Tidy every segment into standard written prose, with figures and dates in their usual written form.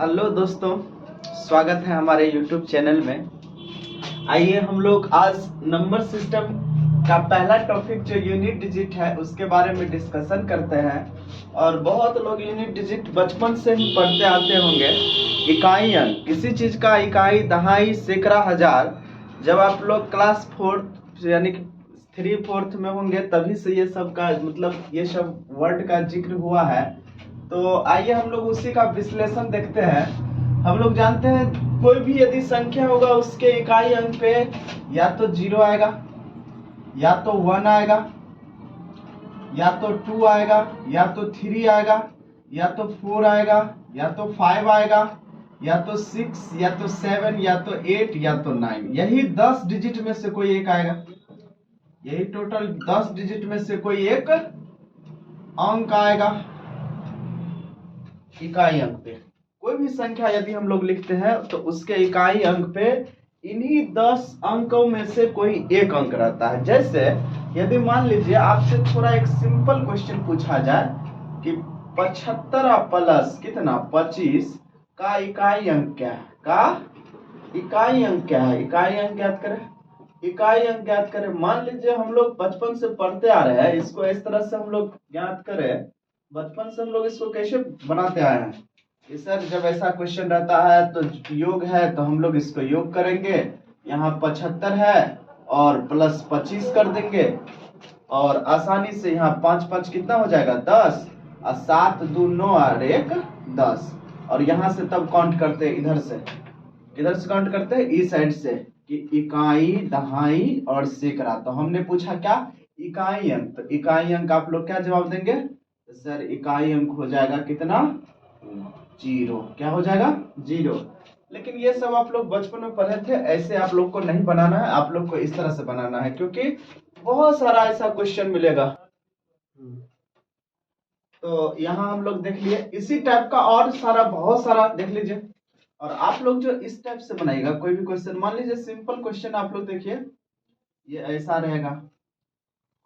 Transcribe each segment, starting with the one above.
Hello दोस्तों, स्वागत है हमारे YouTube चैनल में। आइए हम लोग आज नंबर सिस्टम का पहला टॉपिक जो यूनिट डिजिट है उसके बारे में डिस्कशन करते हैं। और बहुत लोग यूनिट डिजिट बचपन से ही पढ़ते आते होंगे। इकाई अंक, किसी चीज का इकाई, दहाई, सैकड़ा, हजार, जब आप लोग क्लास 4 यानी कि 3-4 में होंगे तभी से ये सब का मतलब ये सब वर्ड का जिक्र हुआ है। तो आइए हम लोग उसी का विश्लेषण देखते हैं। हम लोग जानते हैं कोई भी यदि संख्या होगा उसके इकाई अंक पे या तो 0 आएगा, या तो 1 आएगा, या तो 2 आएगा, या तो 3 आएगा, या तो 4 आएगा, या तो 5 आएगा, या तो 6, या तो 7, या तो 8, या तो 9। यही 10 डिजिट में से कोई एक आएगा। यही टोटल 10 डिजिट में से कोई एक अंक आएगा इकाई अंक पे। कोई भी संख्या यदि हम लोग लिखते हैं तो उसके इकाई अंक पे इन्हीं 10 अंकों में से कोई एक अंक रहता है। जैसे यदि मान लीजिए आपसे थोड़ा एक सिंपल क्वेश्चन पूछा जाए कि 75 प्लस कितना 25 का इकाई अंक क्या है, इकाई अंक क्या है, इकाई अंक ज्ञात करें। इकाई अंक ज्ञात करें, मान लीजिए हम लोग बचपन से पढ़ते आ रहे हैं, इसको इस तरह से हम लोग ज्ञात करें। बचपन से हम लोग इसको कैसे बनाते आए हैं कि सर जब ऐसा क्वेश्चन रहता है तो योग है तो हम लोग इसको योग करेंगे। यहाँ 75 है और प्लस 25 कर देंगे और आसानी से यहाँ 5 5 कितना हो जाएगा 10 और 7 2 9 और 1 10। और यहाँ से तब काउंट करते हैं, इधर से काउंट करते हैं इस साइड से कि इकाई, दहाई और सैकड़ा। तो हमने पूछा क्या इकाई अंक, तो इकाई अंक आप लोग क्या जवाब देंगे सर इकाई अंक हो जाएगा कितना 0। क्या हो जाएगा 0। लेकिन ये सब आप लोग बचपन में पढ़े थे, ऐसे आप लोग को नहीं बनाना है, आप लोग को इस तरह से बनाना है क्योंकि बहुत सारा ऐसा क्वेश्चन मिलेगा। तो यहाँ हम लोग देख लिए इसी टाइप का और सारा बहुत सारा देख लीजिए। और आप लोग जो इस टाइप से बनाएगा कोई भी क्वेश्चन, मान लीजिए सिंपल क्वेश्चन आप लोग देखिए, ये ऐसा रहेगा,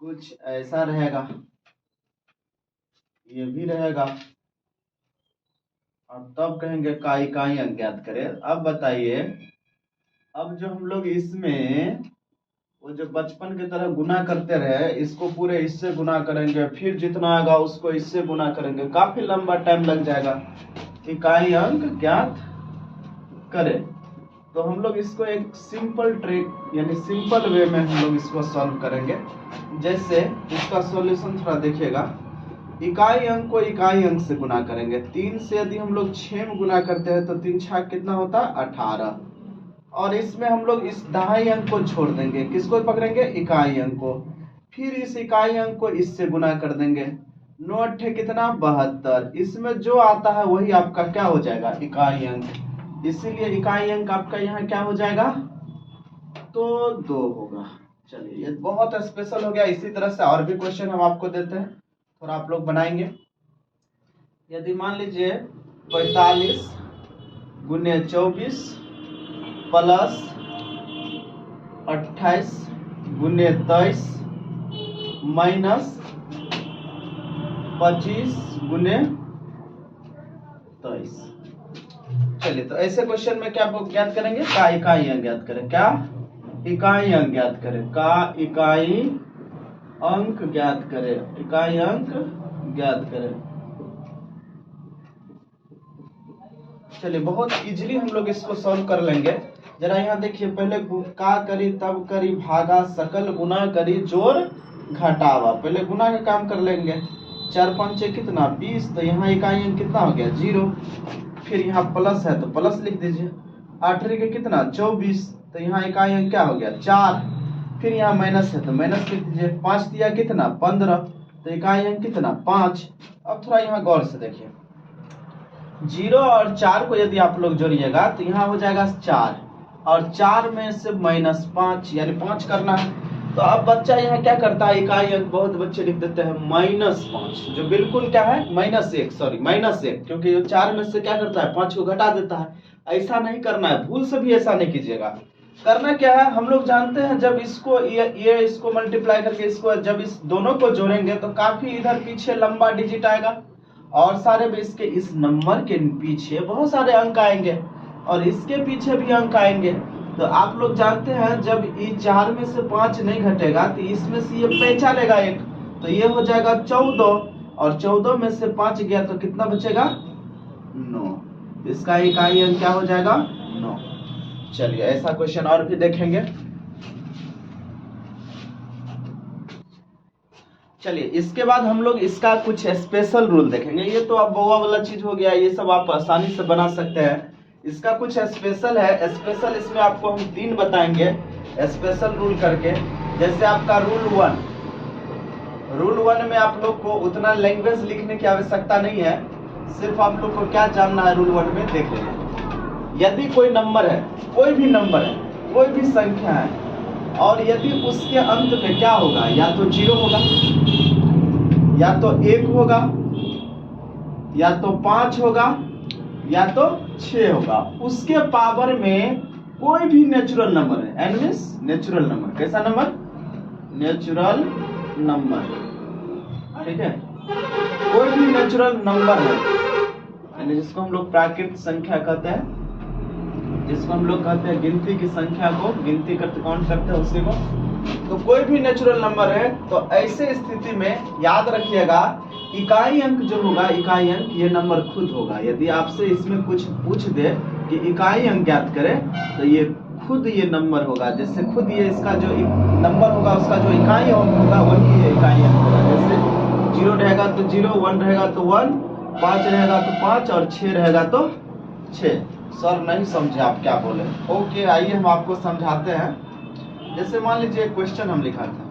कुछ ऐसा रहेगा, ये भी रहेगा, और तब कहेंगे का इकाई अंक ज्ञात करें। अब बताइए, अब जो हम लोग इसमें वो जो बचपन की तरह गुना करते रहे, इसको पूरे इससे गुना करेंगे, फिर जितना आएगा उसको इससे गुना करेंगे, काफी लंबा टाइम लग जाएगा। इकाई अंक ज्ञात करें। तो हम लोग इसको एक सिंपल ट्रिक यानी सिंपल वे में हम लोग इसको सॉल्व करेंगे। जैसे इसका सॉल्यूशन थोड़ा देखिएगा। इकाई अंक को इकाई अंक से गुना करेंगे। 3 से यदि हम लोग 6 में गुना करते हैं तो 3 छाक कितना होता है 18। और इसमें हम लोग इस दहाई अंक को छोड़ देंगे, किसको पकड़ेंगे इकाई अंक को। फिर इस इकाई अंक को इससे गुना कर देंगे, 9 अट्ठे कितना 72। इसमें जो आता है वही आपका क्या हो जाएगा इकाई अंक। इसीलिए इकाई अंक आपका यहाँ क्या हो जाएगा तो 2 होगा। चलिए ये बहुत स्पेशल हो गया। इसी तरह से और भी क्वेश्चन हम आपको देते हैं, थोड़ा आप लोग बनाएंगे। यदि मान लीजिए 45 गुने 24 प्लस 28 गुने 23 माइनस 25 गुने 23। चलिए तो ऐसे क्वेश्चन में क्या ज्ञात करेंगे का इकाई अंक ज्ञात करें। क्या इकाई अंक ज्ञात करें, का इकाई अंक ज्ञात करें, इकाई अंक ज्ञात करें। चलिए बहुत इजीली हम लोग इसको सॉल्व कर लेंगे। जरा यहाँ देखिए, पहले का करी तब करी भागा सकल गुना करी जोड़ घटावा। पहले गुना का काम कर लेंगे। 4 5 कितना 20, तो यहाँ इकाई अंक कितना हो गया 0। फिर यहाँ प्लस है तो प्लस लिख दीजिए। 8 के कितना 24, तो यहाँ इकाई अंक क्या हो गया 4। फिर यहाँ माइनस है तो माइनस लिख दीजिए। 5 दिया कितना 15, तो इकाई अंक कितना 5। अब थोड़ा यहाँ गौर से देखिए, 0 और 4 को यदि आप लोग जोड़िएगा तो यहाँ हो जाएगा 4, और 4 में से -5 यानी 5 करना है। तो अब बच्चा यहाँ क्या करता है, इकाई अंक बहुत बच्चे लिख देते हैं -5, जो बिल्कुल क्या है -1, क्योंकि 4 में से क्या करता है 5 को घटा देता है। ऐसा नहीं करना है, भूल से भी ऐसा नहीं कीजिएगा। करना क्या है, हम लोग जानते हैं जब इसको ये इसको मल्टीप्लाई करके इसको जब इस दोनों को जोड़ेंगे तो काफी इधर पीछे लंबा डिजिट आएगा, और सारे भी इसके इस नंबर के पीछे बहुत सारे अंक आएंगे और इसके पीछे भी अंक आएंगे। तो आप लोग जानते हैं जब ये 4 में से 5 नहीं घटेगा तो इसमें से ये पैंचा लेगा एक, तो ये हो जाएगा 14 और 14 में से 5 गया तो कितना बचेगा 9। इसका इकाई अंक क्या हो जाएगा 9। चलिए ऐसा क्वेश्चन और भी देखेंगे। चलिए इसके बाद हम लोग इसका कुछ स्पेशल रूल देखेंगे। ये तो अब बउआ वाला चीज हो गया, ये सब आप आसानी से बना सकते हैं। इसका कुछ स्पेशल है। स्पेशल इसमें आपको हम 3 बताएंगे स्पेशल रूल करके। जैसे आपका रूल 1 में आप लोग को उतना लैंग्वेज लिखने की आवश्यकता नहीं है, सिर्फ आप लोग को क्या जानना है रूल 1 में देख लेंगे। यदि कोई नंबर है, कोई भी नंबर है, कोई भी संख्या है और यदि उसके अंत में क्या होगा, या तो 0 होगा, या तो 1 होगा, या तो 5 होगा, या तो 6 होगा, उसके पावर में कोई भी नेचुरल नंबर है, एन मींस नेचुरल नंबर। कैसा नंबर? नेचुरल नंबर, ठीक है। कोई भी नेचुरल नंबर है, यानी जिसको हम लोग प्राकृतिक संख्या कहते हैं, जिसको हम लोग कहते हैं गिनती की संख्या को गिनती करते काउंट करते हैं उसी को। तो कोई भी नेचुरल नंबर है तो ऐसे स्थिति में याद रखिएगा इकाई अंक जो होगा, इकाई अंक ये नंबर खुद होगा। यदि आपसे इसमें कुछ पूछ दे कि इकाई अंक ज्ञात करें तो ये खुद ये नंबर होगा। जैसे खुद ये इसका जो नंबर होगा उसका जो इकाई अंक होगा वही ये इकाई अंक होगा। जैसे 0 रहेगा तो 0, 1 रहेगा तो 1, 5 रहेगा तो 5 और 6 रहेगा तो 6। सर नहीं समझे आप क्या बोले? ओके, आइए हम आपको समझाते हैं। जैसे मान लीजिए क्वेश्चन हम लिखा था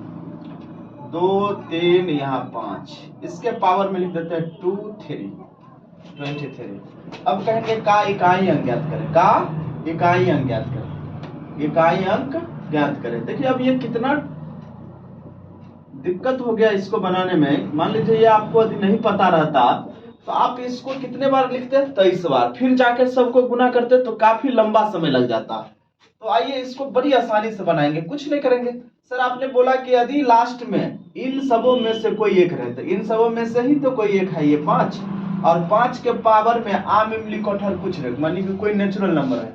2, 3 यहाँ 5, इसके पावर में लिख देते हैं 2, 3, 23। अब कहेंगे का इकाई अंक ज्ञात करें, का इकाई अंक ज्ञात करें, इकाई अंक ज्ञात करें। देखिए अब ये कितना दिक्कत हो गया इसको बनाने में। मान लीजिए ये आपको यदि नहीं पता रहता तो आप इसको कितने बार लिखते? 23 बार, फिर जाके सबको गुना करते तो काफी लंबा समय लग जाता। तो आइए इसको बड़ी आसानी से बनाएंगे, कुछ नहीं करेंगे। सर आपने बोला कि यदि लास्ट में इन सबों में से कोई एक रहे तो इन सबों में से ही तो कोई एक है, ये 5, और 5 के पावर में आम इमली कटहल कुछ रहे, मानी कि कोई नेचुरल नंबर है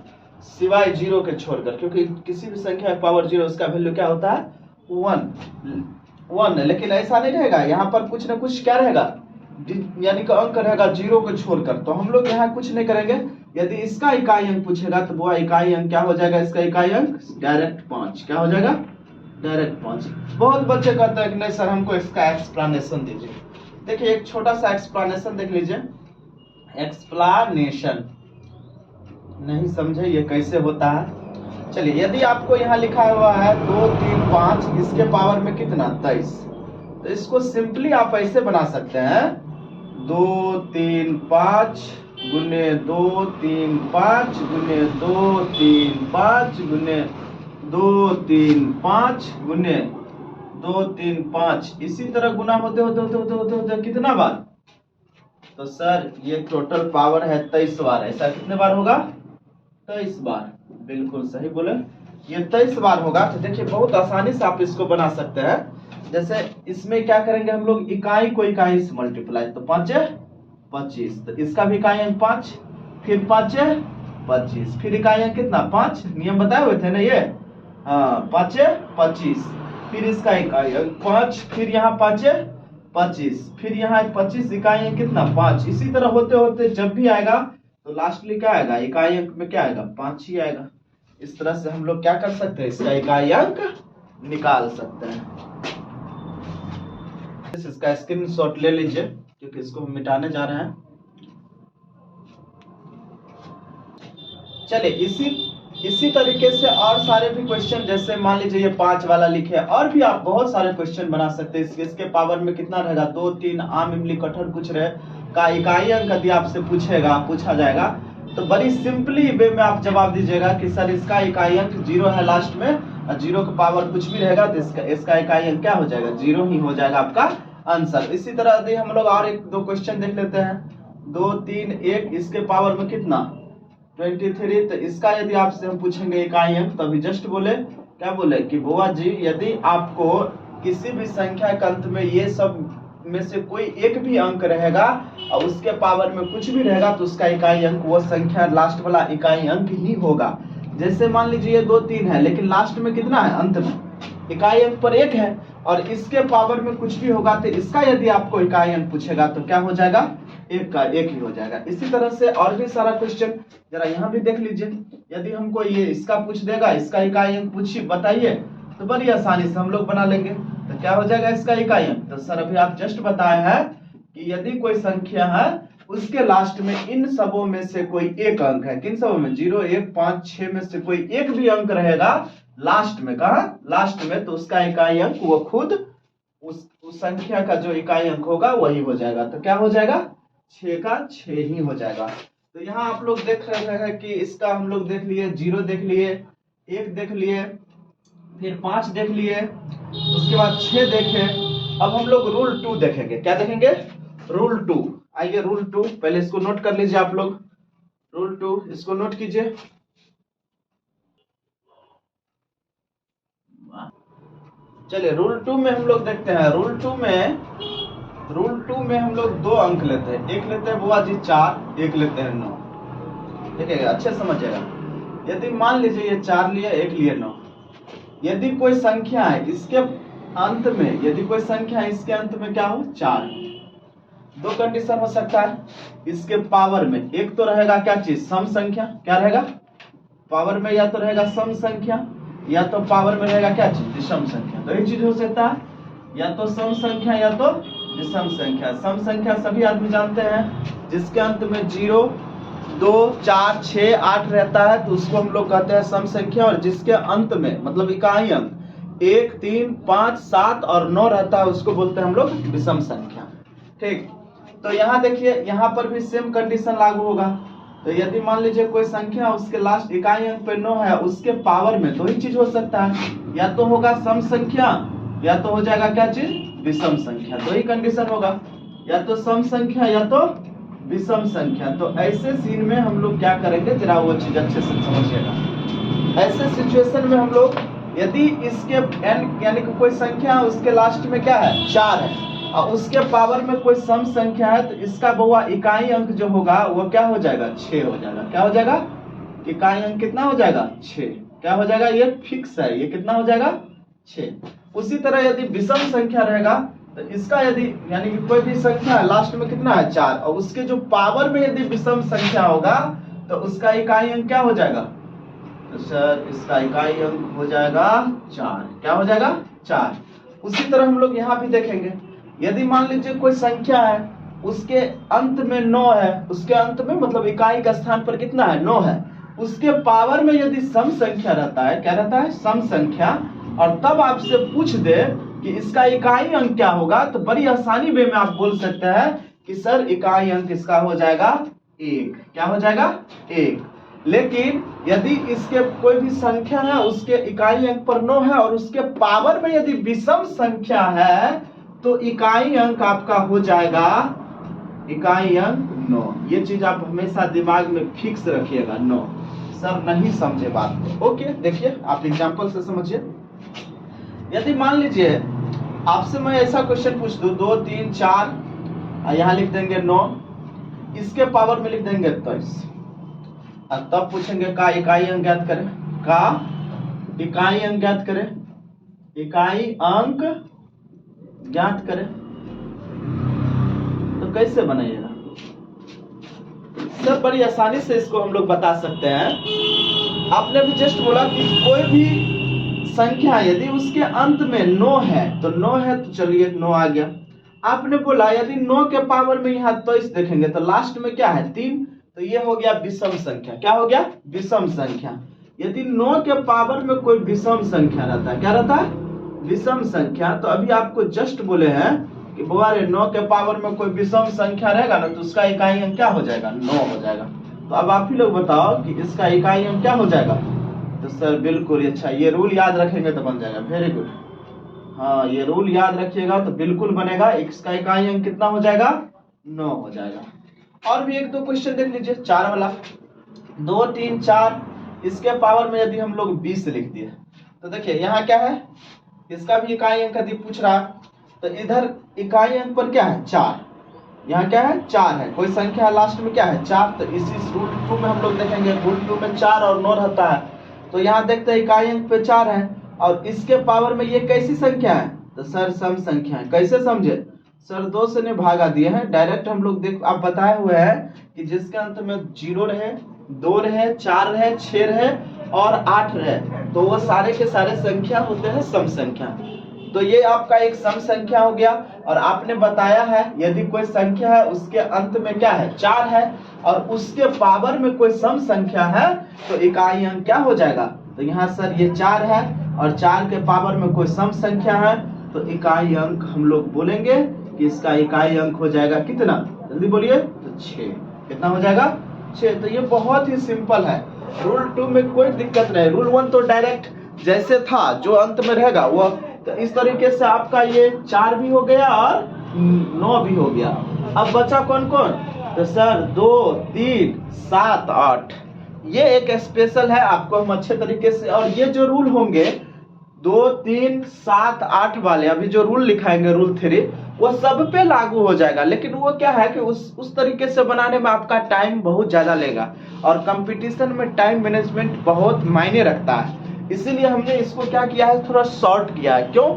सिवाय 0 के छोड़कर, क्योंकि किसी भी संख्या के पावर 0 उसका वैल्यू क्या होता है 1। लेकिन ऐसा नहीं रहेगा, यहाँ पर कुछ ना कुछ क्या रहेगा, यानी कि अंक रहेगा 0 को छोड़कर। तो हम लोग यहाँ कुछ नहीं करेंगे। यदि इसका इकाई अंक पूछेगा तो वो इकाई अंक क्या हो जाएगा, इसका इकाई अंक डायरेक्ट 5। क्या हो जाएगा? डायरेक्ट 5। बहुत बच्चे कहते हैं कि नहीं सर हमको इसका एक्सप्लेनेशन दीजिए। देखिए एक छोटा सा एक्सप्लेनेशन देख लीजिए। एक्सप्लेनेशन नहीं समझे ये कैसे होता है? चलिए यदि आपको यहाँ लिखा हुआ है 2, 3, 5, इसके पावर में कितना 23, तो इसको सिंपली आप ऐसे बना सकते हैं 2, 3, 5 गुने 2, 3, 5 गुने 2, 3, 5 गुने 2, 3, 5 गुने 2, 3, 5। इसी तरह गुना होते होते होते होते होते होते कितना बार? तो सर ये टोटल पावर है 23 बार। ऐसा कितने बार होगा? 23 बार। बिल्कुल सही बोले, ये 23 बार होगा। तो देखिए बहुत आसानी से आप इसको बना सकते हैं। जैसे इसमें क्या करेंगे हम लोग, इकाई को इकाई से मल्टीप्लाई, तो 5 25, तो इसका भी इकाई अंक 5, फिर 5 25, फिर इकाई अंक कितना 5, नियम बताए हुए थे ना ये, हाँ 5 25, फिर इसका इकाई अंक 5, फिर यहाँ 5 25, फिर यहाँ 25, इकाई अंक कितना 5। इसी तरह होते होते जब भी आएगा तो लास्टली क्या आएगा, इकाई अंक में क्या आएगा 5 ही आएगा। इस तरह से हम लोग क्या कर सकते हैं, इसका इकाई अंक निकाल सकते हैं। इसका स्क्रीनशॉट ले लीजिए क्योंकि इसको हम मिटाने जा रहे हैं। चलिए इसी तरीके से और सारे भी क्वेश्चन, जैसे मान लीजिए ये 5 वाला लिखे, और भी आप बहुत सारे क्वेश्चन बना सकते हैं। इसके पावर में कितना रहेगा 2, 3, आम इमली कटहल कुछ रहे का इकाई अंक यदि आपसे पूछा जाएगा तो बड़ी सिंपली वे में आप जवाब दीजिएगा कि सर इसका इकाई अंक 0 है लास्ट में, और 0 का पावर कुछ भी रहेगा तो इसका इकाई अंक क्या हो जाएगा 0 ही हो जाएगा आपका आंसर। इसी तरह यदि हम लोग और 1-2 क्वेश्चन देख लेते हैं। 2, 3, 1, इसके पावर में कितना 23, तो इसका यदि आपसे हम पूछेंगे इकाई अंक तो अभी जस्ट बोले क्या बोले कि बुआ जी यदि आपको किसी भी संख्या के अंत में ये सब में से कोई एक भी अंक रहेगा और उसके पावर में कुछ भी रहेगा तो उसका इकाई अंक वो संख्या लास्ट वाला इकाई अंक ही होगा। जैसे मान लीजिए ये 2 3 है, लेकिन लास्ट में कितना है, अंत में इकाई अंक पर 1 है और इसके पावर में कुछ भी होगा तो इसका यदि आपको इकाई अंक पूछेगा तो क्या हो जाएगा, 1 का 1 ही हो जाएगा। इसी तरह से और भी सारा क्वेश्चन जरा यहाँ भी देख लीजिए। यदि हमको ये इसका पूछ देगा, इसका इकाई अंक पूछिए बताइए, तो बड़ी आसानी से हम लोग बना लेंगे। तो क्या हो जाएगा इसका इकाई अंक, तो सर अभी आप जस्ट बताए हैं कि यदि कोई संख्या है उसके लास्ट में इन सबों में से कोई एक अंक है, किन सबों में, 0 1 5 6 में से कोई एक भी अंक रहेगा लास्ट में, कहा लास्ट में, तो उसका इकाई अंक वो खुद उस संख्या का जो इकाई अंक होगा वही हो जाएगा। तो क्या हो जाएगा, 6 का 6 ही हो जाएगा। तो यहाँ आप लोग देख रहे हैं कि इसका हम लोग देख लिए, 0 देख लिए, 1 देख लिए, फिर 5 देख लिए, उसके बाद 6 देखे। अब हम लोग रूल 2 देखेंगे। क्या देखेंगे, रूल 2। आइए रूल 2, पहले इसको नोट कर लीजिए आप लोग। रूल 2 इसको नोट कीजिए। चलिए रूल 2 में हम लोग देखते हैं। रूल 2 में हम लोग 2 अंक लेते हैं। एक लेते हैं बुआ जी 4, एक लेते हैं 9। ठीक है, अच्छे समझिएगा। यदि मान लीजिए ये 4 लिए, एक लिए 9, यदि कोई संख्या है इसके अंत में, यदि कोई संख्या है इसके अंत में क्या हो, 4, 2 कंडीशन हो सकता है। इसके पावर में एक तो रहेगा क्या चीज, सम संख्या। क्या रहेगा पावर में, या तो रहेगा सम संख्या या तो पावर में रहेगा क्या चीज, विषम संख्या। तो एक चीज हो सकता है, या तो सम संख्या या तो विषम संख्या। सम संख्या सभी आदमी जानते हैं, जिसके अंत में 0 2 4 6 8 रहता है तो उसको हम लोग कहते हैं सम संख्या। और जिसके अंत में मतलब इकाई अंक 1 3 5 7 और 9 रहता है उसको बोलते हैं हम लोग विषम संख्या। ठीक, तो यहाँ देखिए, यहाँ पर भी सेम कंडीशन लागू होगा। तो यदि मान लीजिए कोई संख्या उसके लास्ट इकाई अंक पे 9 है, उसके पावर में 2 ही चीज हो सकता है, या तो होगा सम संख्या या तो हो जाएगा क्या चीज, विषम संख्या। 2 ही कंडीशन होगा, या तो सम संख्या या तो विषम संख्या। तो ऐसे सीन में हम लोग क्या करेंगे, जरा वो चीज अच्छे से समझिएगा। ऐसे सिचुएशन में हम लोग यदि इसके यानी कि कोई संख्या उसके लास्ट में क्या है, 4 है और उसके पावर में कोई सम संख्या है, तो इसका बहुआ इकाई अंक जो होगा वो क्या हो जाएगा, 6 हो जाएगा। क्या हो जाएगा, इकाई अंक कितना हो जाएगा, 6। क्या हो जाएगा, ये फिक्स है, ये कितना हो जाएगा, 6। उसी तरह यदि विषम संख्या रहेगा तो इसका यदि यानी कि कोई भी संख्या है लास्ट में कितना है, 4, और उसके जो पावर में यदि विषम संख्या होगा तो उसका इकाई अंक क्या हो जाएगा, तो सर इसका इकाई अंक हो जाएगा 4। क्या हो जाएगा, 4। उसी तरह हम लोग यहाँ भी देखेंगे। यदि मान लीजिए कोई संख्या है उसके अंत में 9 है, उसके अंत में मतलब इकाई का स्थान पर कितना है, 9 है, उसके पावर में यदि सम संख्या रहता है, क्या रहता है, सम संख्या, और तब आपसे पूछ दे कि इसका इकाई अंक क्या होगा, तो बड़ी आसानी में आप बोल सकते हैं कि सर इकाई अंक इसका हो जाएगा 1। क्या हो जाएगा, 1। लेकिन यदि इसके कोई भी संख्या है उसके इकाई अंक पर 9 है और उसके पावर में यदि विषम संख्या है तो इकाई अंक आपका हो जाएगा, इकाई अंक 9। ये चीज आप हमेशा दिमाग में फिक्स रखिएगा, 9। सर नहीं समझे बात को, ओके देखिए आप एग्जांपल से समझिए। यदि मान लीजिए आपसे मैं ऐसा क्वेश्चन पूछ दूं, 2 3 4, यहाँ लिख देंगे 9, इसके पावर में लिख देंगे 23, और तब पूछेंगे का इकाई अंक ज्ञात करें, का इकाई अंक ज्ञात करें, इकाई अंक ज्ञात करें। तो कैसे बनाइएगा, सब बड़ी आसानी से इसको हम लोग बता सकते हैं। आपने भी जस्ट बोला कि कोई भी संख्या यदि उसके अंत में 9 है तो 9 है, तो चलिए 9 आ गया। आपने बोला यदि 9 के पावर में यहाँ 23 देखेंगे तो लास्ट में क्या है, 3, तो ये हो गया विषम संख्या। क्या हो गया, विषम संख्या। यदि 9 के पावर में कोई विषम संख्या रहता है, क्या रहता है, विषम संख्या, तो अभी आपको जस्ट बोले हैं कि बुआ रे 9 के पावर में कोई विषम संख्या रहेगा ना तो उसका इकाई अंक क्या हो जाएगा, 9 हो जाएगा। तो अब आप ही लोग बताओ कि इसका इकाई अंक क्या हो जाएगा। तो सर बिल्कुल अच्छा, ये रूल याद रखेंगे तो बन जाएगा, वेरी गुड। हाँ ये रूल याद रखिएगा तो बिल्कुल बनेगा, इसका इकाई अंक कितना हो जाएगा, 9 हो जाएगा। और भी 1 2 क्वेश्चन देख लीजिए, 4 वाला, 2 3 4, इसके पावर में यदि हम लोग 20 लिख दिए तो देखिए यहाँ क्या है, इसका भी इकाई अंक यदि पूछ रहा तो इधर इकाई अंक पर क्या है 4, यहाँ क्या है 4 है, कोई संख्या लास्ट में क्या है 4, तो इसी √2 में हम लोग देखेंगे √2 में 4 और 9 रहता है। तो यहाँ देखते हैं इकाई अंक पे 4 है और इसके पावर में ये कैसी संख्या है, तो सर सम संख्या है। कैसे समझे सर, 2 से नहीं भागा दिए हैं, डायरेक्ट हम लोग देख आप बताए हुए हैं कि जिसके अंत में 0 रहे, 2 रहे, 4 रहे, 6 रहे और 8 रहे, तो वो सारे के सारे संख्या होते हैं सम संख्या। तो ये आपका एक सम संख्या हो गया। और आपने बताया है यदि कोई संख्या है उसके अंत में क्या है 4 है और उसके पावर में कोई सम संख्या है तो इकाई अंक क्या हो जाएगा, तो यहाँ सर ये 4 है और 4 के पावर में कोई सम संख्या है तो इकाई अंक हम लोग बोलेंगे कि इसका इकाई अंक हो जाएगा कितना, जल्दी बोलिए, तो 6। कितना हो जाएगा 6। तो ये बहुत ही सिंपल है, √2 में कोई दिक्कत नहीं। √1 तो डायरेक्ट जैसे था जो अंत में रहेगा वो, तो इस तरीके से आपका ये 4 भी हो गया और 9 भी हो गया। अब बचा कौन कौन, तो सर 2, 3, 7, 8। ये एक स्पेशल है, आपको हम अच्छे तरीके से, और ये जो रूल होंगे 2, 3, 7, 8 वाले, अभी जो रूल लिखाएंगे रूल 3, वो सब पे लागू हो जाएगा। लेकिन वो क्या है कि उस तरीके से बनाने में आपका टाइम बहुत ज्यादा लेगा और कंपटीशन में टाइम मैनेजमेंट बहुत मायने रखता है। इसीलिए हमने इसको क्या किया है, थोड़ा शॉर्ट किया है। क्यों,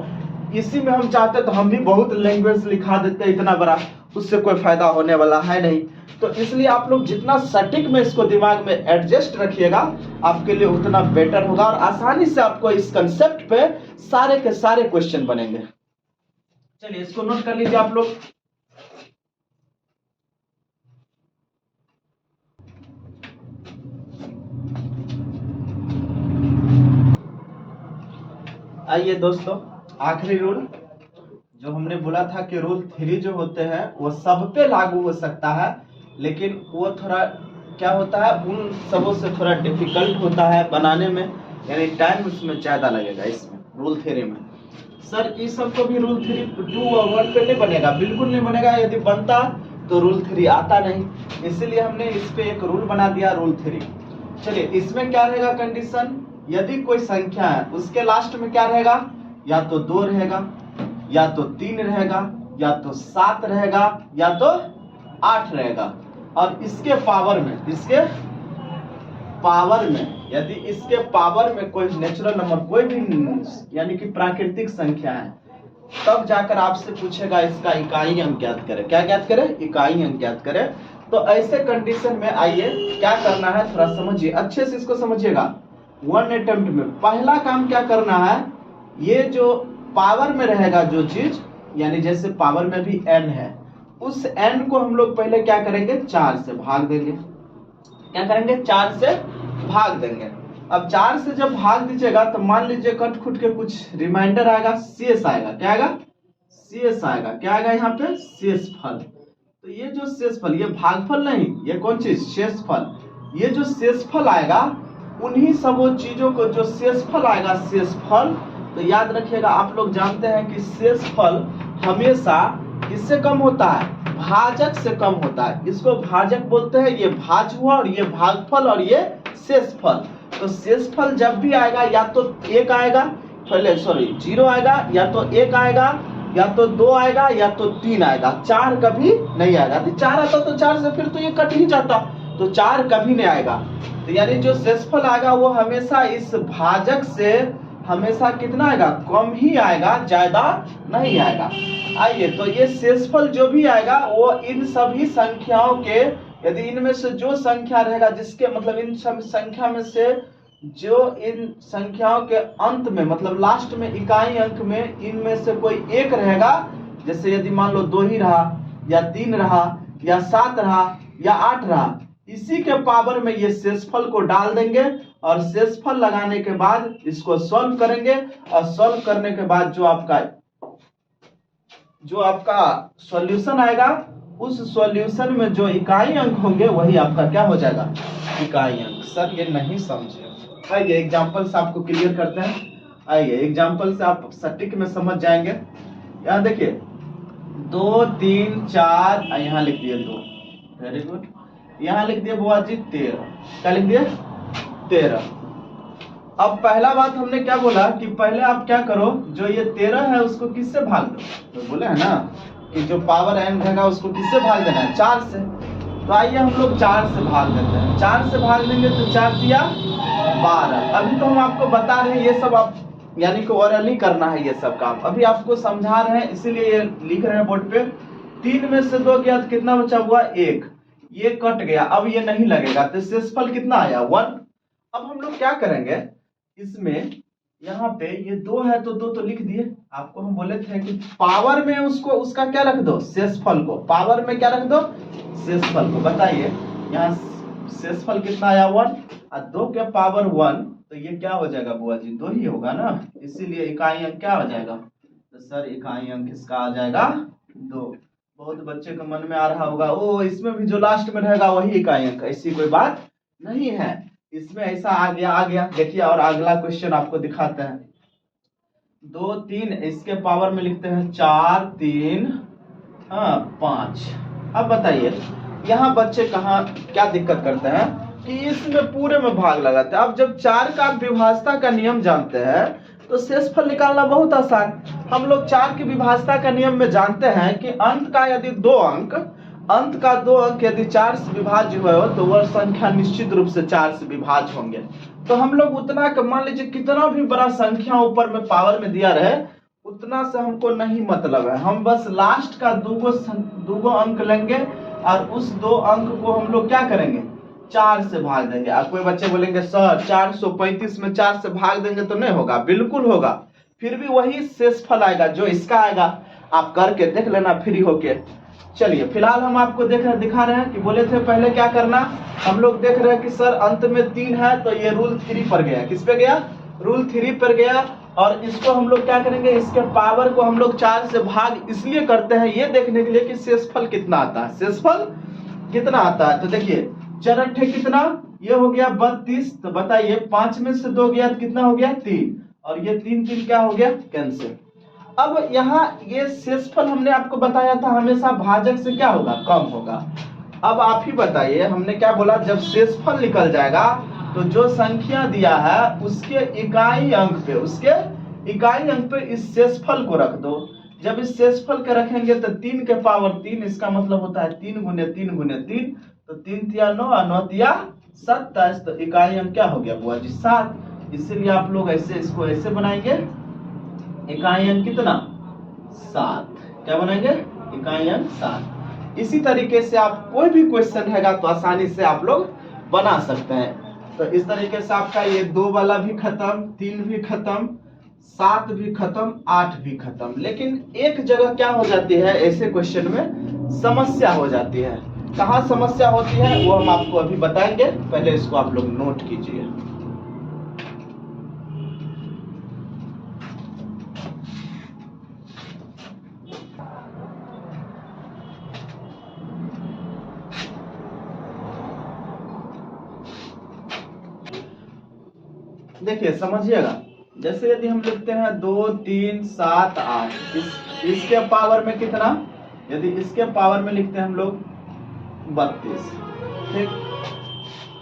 इसी में हम चाहते तो हम भी बहुत लैंग्वेज लिखा देते इतना बड़ा, उससे कोई फायदा होने वाला है नहीं। तो इसलिए आप लोग जितना सटीक में इसको दिमाग में एडजस्ट रखिएगा आपके लिए उतना बेटर होगा और आसानी से आपको इस कंसेप्ट पे सारे के सारे क्वेश्चन बनेंगे। चलिए इसको नोट कर लीजिए आप लोग। आइए दोस्तों, आखिरी रूल जो हमने बोला था कि रूल 3 जो होते हैं वो सब पे लागू हो सकता है, लेकिन वो थोड़ा क्या होता है उन सबों से थोड़ा डिफिकल्ट होता है बनाने में, यानी टाइम उसमें ज्यादा लगेगा। इसमें रूल 3 में सर इस सबको भी रूल 2 और 1 पे नहीं बनेगा, बिल्कुल नहीं बनेगा। यदि बनता तो रूल 3 आता नहीं, इसीलिए हमने इस पे एक रूल बना दिया रूल 3। चलिए इसमें क्या रहेगा कंडीशन, यदि कोई संख्या है उसके लास्ट में क्या रहेगा, या तो 2 रहेगा, या तो 3 रहेगा, या तो 7 रहेगा, या तो 8 रहेगा। और इसके पावर में यदि इसके पावर में कोई नेचुरल नंबर, कोई भी यानी कि प्राकृतिक संख्या है, तब जाकर आपसे पूछेगा इसका इकाई अंक ज्ञात करें। क्या ज्ञात करें, इकाई अंक ज्ञात करें। तो ऐसे कंडीशन में आइए क्या करना है, थोड़ा समझिए, अच्छे से इसको समझिएगा। 1 अटेम्प्ट में पहला काम क्या करना है, ये जो पावर में रहेगा जो चीज, यानी जैसे पावर में भी n है, उस n को हम लोग पहले क्या करेंगे 4 से भाग देंगे। क्या करेंगे 4 से भाग देंगे। अब 4 से जब भाग दीजिएगा तो मान लीजिए कट खुट के कुछ रिमाइंडर आएगा, शेष आएगा। क्या आएगा, शेष आएगा। क्या आएगा यहाँ पे, शेषफल। तो ये जो शेषफल, ये भागफल नहीं, ये कौन चीज, शेषफल। ये जो शेषफल आएगा उन्हीं सब वो चीजों को जो शेषफल आएगा, शेषफल, तो याद रखिएगा आप लोग जानते हैं कि शेषफल हमेशा किससे कम होता है, भाजक से कम होता है। इसको भाजक बोलते हैं। ये भाज हुआ और ये भागफल और ये शेषफल। तो शेषफल जब भी आएगा या तो 1 आएगा, पहले 0 आएगा, या तो 1 आएगा, या तो 2 आएगा, या तो 3 आएगा। 4 कभी नहीं आएगा। यदि 4 आता तो 4 से फिर तो ये कट ही जाता, तो 4 कभी नहीं आएगा। तो यानी जो शेषफल आएगा वो हमेशा इस भाजक से हमेशा कितना आएगा, कम ही आएगा, ज्यादा नहीं आएगा। आइए, तो ये शेषफल जो भी आएगा वो इन सभी संख्याओं के, यदि इनमें से जो संख्या रहेगा जिसके मतलब इन सब संख्या में से जो इन संख्याओं के अंत में मतलब लास्ट में इकाई अंक में इनमें से कोई एक रहेगा, जैसे यदि मान लो 2 ही रहा, या 3 रहा, या 7 रहा, या 8 रहा, इसी के पावर में ये शेषफल को डाल देंगे और शेषफल लगाने के बाद इसको सॉल्व करेंगे। और सॉल्व करने के बाद जो आपका सॉल्यूशन आएगा, उस सॉल्यूशन में जो इकाई अंक होंगे वही आपका क्या हो जाएगा, इकाई अंक। सर ये नहीं समझे, आइए एग्जांपल से आपको क्लियर करते हैं। आइए एग्जांपल से आप सटीक में समझ जाएंगे। यहाँ देखिए 2, 3, 4, यहाँ लिख दिए 2, वेरी गुड। यहाँ लिख दिए बुआ जी 13, क्या लिख दिए 13। अब पहला बात हमने क्या बोला कि पहले आप क्या करो, जो ये 13 है उसको किससे भाग दो, तो बोले है ना कि जो पावर n रहेगा उसको किससे भाग देना है, 4 से। तो आइए हम लोग 4 से भाग देते हैं, 4 से भाग देंगे तो 4 दिया 12। अभी तो हम आपको बता रहे हैं ये सब, आप यानी कि ओरली करना है ये सब काम, अभी आपको समझा रहे हैं इसीलिए ये लिख रहे हैं बोर्ड पे। 3 में से 2 गया तो कितना बचा हुआ, 1, ये कट गया, अब ये नहीं लगेगा तो शेषफल कितना आया, 1। अब हम लोग क्या करेंगे इसमें, यहाँ पे ये 2 है तो 2 तो लिख दिए, आपको हम बोले थे कि पावर में उसको उसका क्या रख दो, शेषफल को, पावर में क्या रख दो, शेषफल को। बताइए यहाँ शेषफल कितना आया, 1, और 2 के पावर 1, तो ये क्या हो जाएगा बुआ जी, 2 ही होगा ना, इसीलिए इकाई अंक क्या हो जाएगा, तो सर इकाई अंक इसका आ जाएगा 2। बहुत बच्चे के मन में आ रहा होगा ओ इसमें भी जो लास्ट में रहेगा वही इकाई अंक, ऐसी कोई बात नहीं है, इसमें ऐसा आ गया। देखिए और अगला क्वेश्चन आपको दिखाते हैं, 2 3 इसके पावर में लिखते हैं 4 3 5। अब बताइए यहाँ बच्चे कहाँ क्या दिक्कत करते हैं कि इसमें पूरे में भाग लगाते हैं। अब जब 4 का विभाज्यता का नियम जानते हैं तो शेषफल निकालना बहुत आसान। हम लोग 4 की विभाज्यता का नियम में जानते हैं कि अंत का यदि 2 अंक यदि 4 से विभाज्य हो तो वह संख्या निश्चित रूप से 4 से विभाज्य होंगे। तो हम लोग उतना मान लीजिए कितना भी बड़ा संख्या ऊपर में पावर में दिया रहे उतना से हमको नहीं मतलब है, हम बस लास्ट का 2 अंक लेंगे और उस 2 अंक को हम लोग क्या करेंगे 4 से भाग देंगे। अब कोई बच्चे बोलेंगे सर 435 में 4 से भाग देंगे तो नहीं होगा, बिल्कुल होगा, फिर भी वही शेषफल आएगा जो इसका आएगा। आप करके देख लेना फ्री होके। चलिए फिलहाल हम आपको दिखा रहे हैं कि बोले थे पहले क्या करना, हम लोग देख रहे हैं कि सर अंत में 3 है तो ये रूल 3 पर गया, किस पे गया, रूल 3 पर गया। और इसको हम लोग क्या करेंगे, इसके पावर को हम लोग 4 से भाग इसलिए करते हैं ये देखने के लिए कि शेषफल कितना आता है, शेषफल कितना आता है। तो देखिए 4 अट्ठे कितना, ये हो गया 32, तो बताइए 5 में से 2 गया तो कितना हो गया 3, और ये 3 3 क्या हो गया कैंसिल। अब यहाँ ये शेषफल हमने आपको बताया था हमेशा भाजक से क्या होगा, कम होगा। अब आप ही बताइए हमने क्या बोला, जब शेषफल निकल जाएगा तो जो संख्या दिया है उसके इकाई अंक पे इस शेषफल को रख दो। जब इस शेषफल के रखेंगे तो 3 के पावर 3, इसका मतलब होता है 3 गुने 3 गुने 3, तो 3 तिया 9 और 9 तिया 27, तो इकाई अंक क्या हो गया बुआ जी 7। इसीलिए आप लोग ऐसे इसको ऐसे बनाएंगे, इकाई अंक कितना 7, क्या बनाएंगे इकाई अंक 7। इसी तरीके से आप कोई भी क्वेश्चन हैगा तो आसानी से आप लोग बना सकते हैं। तो इस तरीके से आपका ये 2 वाला भी खत्म, 3 भी खत्म, 7 भी खत्म, 8 भी खत्म। लेकिन एक जगह क्या हो जाती है ऐसे क्वेश्चन में समस्या हो जाती है, कहाँ समस्या होती है वो हम आपको अभी बताएंगे, पहले इसको आप लोग नोट कीजिए। देखिए समझिएगा, जैसे यदि हम लिखते हैं 2 3 7 8, इसके पावर में कितना, यदि इसके पावर में लिखते हैं हम लोग 32, ठीक।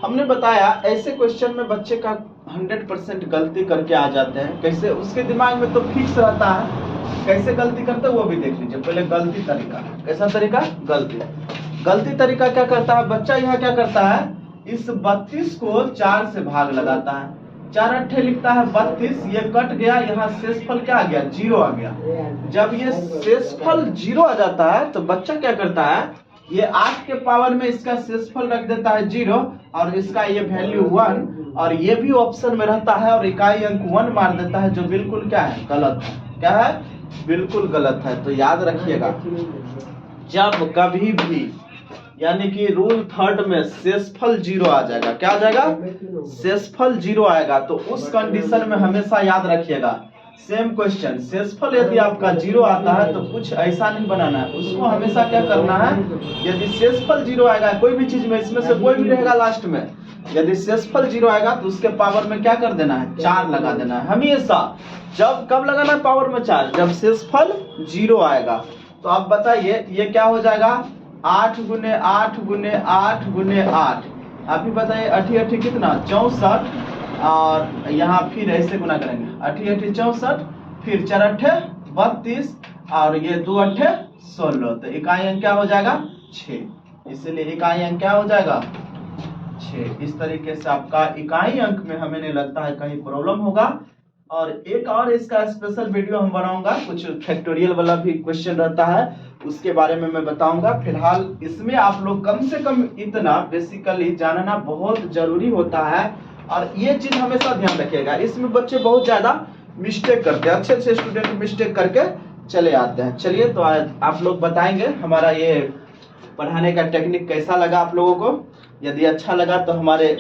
हमने बताया ऐसे क्वेश्चन में बच्चे का 100% गलती करके आ जाते हैं। कैसे, उसके दिमाग में तो फिक्स रहता है, कैसे गलती करते हैं वो भी देख लीजिए। पहले गलती तरीका, कैसा तरीका, गलती तरीका क्या करता है बच्चा, यहाँ क्या करता है इस 32 को 4 से भाग लगाता है, 4 अट्ठे लिखता है 32, ये कट गया, यहाँ शेषफल क्या आ गया 0 आ गया। जब ये शेषफल 0 आ जाता है तो बच्चा क्या करता है, ये 8 के पावर में इसका शेषफल रख देता है 0 और इसका ये वैल्यू 1, और ये भी ऑप्शन में रहता है और इकाई अंक 1 मार देता है, जो बिल्कुल क्या है गलत है, क्या है बिल्कुल गलत है। तो याद रखिएगा जब कभी भी यानी कि रूल 3 में शेषफल 0 आ जाएगा, क्या आ जाएगा शेषफल 0 आएगा, तो उस कंडीशन में हमेशा याद रखिएगा सेम क्वेश्चन, शेषफल यदि आपका 0 आता है तो कुछ ऐसा नहीं बनाना है, उसको हमेशा क्या करना है, यदि शेषफल 0 आएगा कोई भी चीज में, इसमें से कोई भी रहेगा लास्ट में, यदि शेषफल 0 आएगा तो उसके पावर में क्या कर देना है 4 लगा देना है हमेशा। जब कब लगाना है पावर में 4, जब शेषफल 0 आएगा। तो आप बताइए ये क्या हो जाएगा 8 गुने 8 गुने 8 गुने 8, आप ही बताइए 8 8 कितना 64, और यहाँ फिर ऐसे गुना करेंगे, 8 8 64, फिर 4 8 32 और ये 2 8 16, तो इकाई अंक क्या हो जाएगा 6, इसीलिए इकाई अंक क्या हो जाएगा 6। इस तरीके से आपका इकाई अंक में हमें नहीं लगता है कहीं प्रॉब्लम होगा। और एक और इसका स्पेशल वीडियो हम बनाऊंगा, कुछ फैक्टोरियल वाला भी क्वेश्चन रहता है, उसके बारे में मैं बताऊंगा। फिलहाल इसमें आप लोग कम से कम इतना बेसिकली जानना बहुत जरूरी होता है, और ये चीज हमेशा ध्यान रखिएगा। इसमें बच्चे बहुत ज्यादा मिस्टेक करते हैं, अच्छे अच्छे स्टूडेंट मिस्टेक करके चले आते हैं। चलिए, तो आप लोग बताएंगे हमारा ये पढ़ाने का टेक्निक कैसा लगा आप लोगों को। यदि अच्छा लगा तो हमारे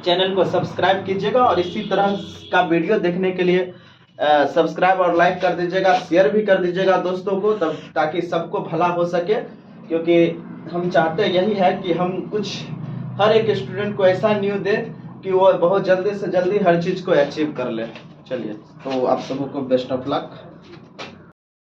चैनल को सब्सक्राइब कीजिएगा, और इसी तरह का वीडियो देखने के लिए सब्सक्राइब और लाइक कर दीजिएगा, शेयर भी कर दीजिएगा दोस्तों को, तब ताकि सबको भला हो सके। क्योंकि हम चाहते यही है कि हम कुछ हर एक स्टूडेंट को ऐसा न्यू दे कि वो बहुत जल्दी से जल्दी हर चीज़ को अचीव कर ले। चलिए, तो आप सबको बेस्ट ऑफ लक।